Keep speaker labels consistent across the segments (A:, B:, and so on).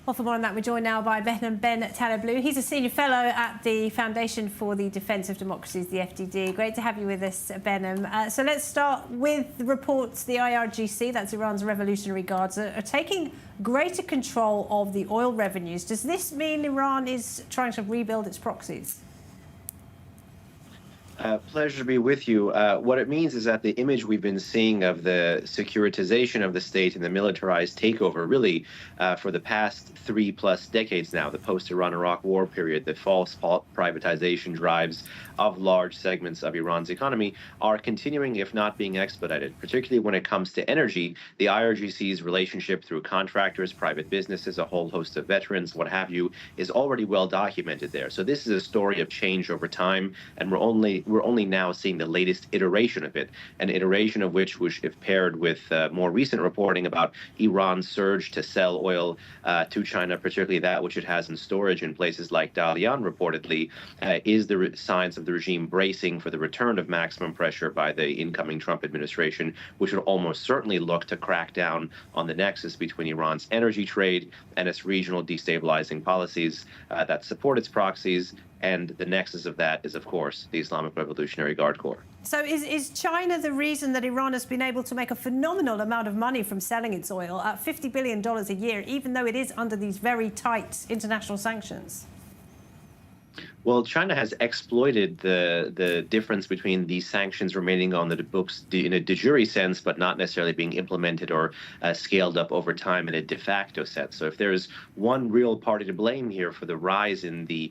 A: Well, for more on that, we're joined now by Behnam Ben Taleblu. He's a senior fellow at the Foundation for the Defence of Democracies, the FDD. Great to have you with us, Behnam. So let's start with the reports. The IRGC, that's Iran's Revolutionary Guards, are taking greater control of the oil revenues. Does this mean Iran is trying to rebuild its proxies?
B: Pleasure to be with you. What it means is that the image we've been seeing of the securitization of the state and the militarized takeover, really, for the past 3+ decades now, the post-Iran-Iraq war period, the false privatization drives of large segments of Iran's economy are continuing, if not being expedited, particularly when it comes to energy. The IRGC's relationship through contractors, private businesses, a whole host of veterans, what have you, is already well documented there. So this is a story of change over time, and we're only now seeing the latest iteration of it, an iteration of which if paired with more recent reporting about Iran's surge to sell oil to China, particularly that which it has in storage in places like Dalian, reportedly, is the signs of the regime bracing for the return of maximum pressure by the incoming Trump administration, which would almost certainly look to crack down on the nexus between Iran's energy trade and its regional destabilizing policies that support its proxies. And the nexus of that is, of course, the Islamic Revolutionary Guard Corps.
A: So is China the reason that Iran has been able to make a phenomenal amount of money from selling its oil at $50 billion a year, even though it is under these very tight international sanctions?
B: Well, China has exploited the difference between these sanctions remaining on the books in a de jure sense, but not necessarily being implemented or scaled up over time in a de facto sense. So if there's one real party to blame here for the rise in the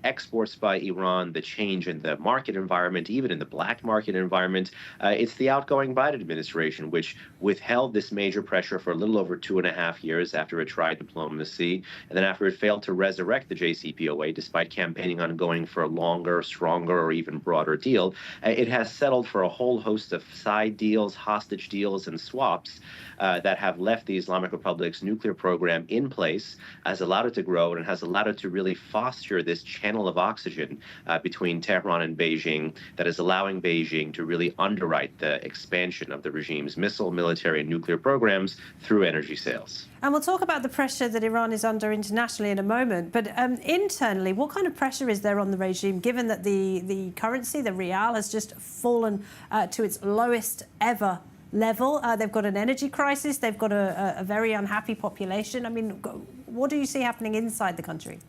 B: exports by Iran, the change in the market environment, even in the black market environment, it's the outgoing Biden administration, which withheld this major pressure for a little over 2.5 years after it tried diplomacy, and then after it failed to resurrect the JCPOA, despite campaigning on going for a longer, stronger, or even broader deal, it has settled for a whole host of side deals, hostage deals, and swaps that have left the Islamic Republic's nuclear program in place, has allowed it to grow, and has allowed it to really foster this channel of oxygen between Tehran and Beijing that is allowing Beijing to really underwrite the expansion of the regime's missile, military, and nuclear programs through energy sales.
A: And we'll talk about the pressure that Iran is under internationally in a moment. But internally, what kind of pressure is there on the regime, given that the currency, the rial, has just fallen to its lowest ever level? They've got an energy crisis. They've got a very unhappy population. I mean, what do you see happening inside the country?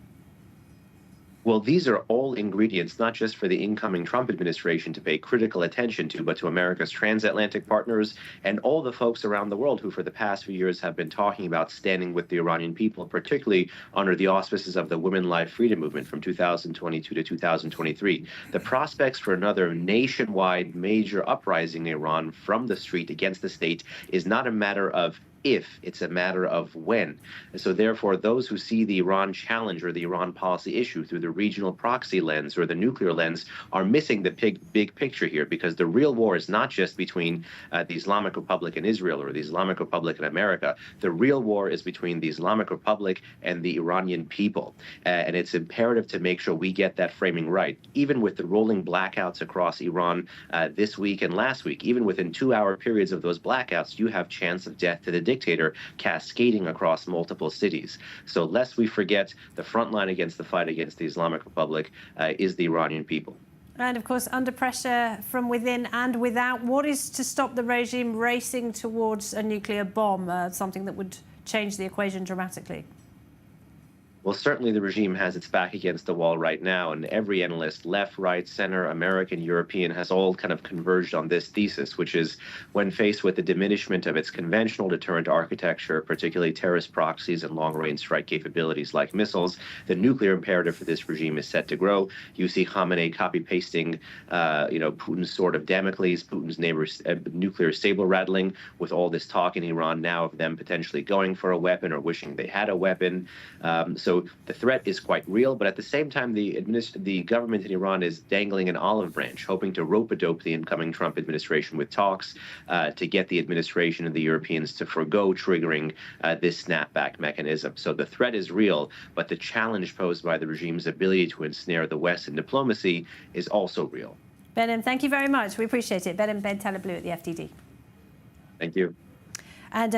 B: Well, these are all ingredients, not just for the incoming Trump administration to pay critical attention to, but to America's transatlantic partners and all the folks around the world who for the past few years have been talking about standing with the Iranian people, particularly under the auspices of the Women Life Freedom Movement from 2022 to 2023. The prospects for another nationwide major uprising in Iran from the street against the state is not a matter of if, it's a matter of when. And so therefore, those who see the Iran challenge or the Iran policy issue through the regional proxy lens or the nuclear lens are missing the big picture here, because the real war is not just between the Islamic Republic and Israel or the Islamic Republic and America. The real war is between the Islamic Republic and the Iranian people. And it's imperative to make sure we get that framing right. Even with the rolling blackouts across Iran this week and last week, even within 2-hour periods of those blackouts, you have chance of death to the dictator cascading across multiple cities. So lest we forget, the front line against the fight against the Islamic Republic is the Iranian people.
A: And of course, under pressure from within and without, what is to stop the regime racing towards a nuclear bomb, something that would change the equation dramatically?
B: Well, certainly the regime has its back against the wall right now, and every analyst, left, right, center, American, European, has all kind of converged on this thesis, which is when faced with the diminishment of its conventional deterrent architecture, particularly terrorist proxies and long-range strike capabilities like missiles, the nuclear imperative for this regime is set to grow. You see Khamenei copy-pasting, Putin's sword of Damocles, Putin's neighbor's nuclear saber rattling, with all this talk in Iran now of them potentially going for a weapon or wishing they had a weapon. So the threat is quite real, but at the same time, the government in Iran is dangling an olive branch, hoping to rope-a-dope the incoming Trump administration with talks to get the administration and the Europeans to forgo triggering this snapback mechanism. So the threat is real, but the challenge posed by the regime's ability to ensnare the West in diplomacy is also real.
A: Behnam, thank you very much. We appreciate it. Behnam Ben Taleblu at the FDD.
B: Thank you.
A: And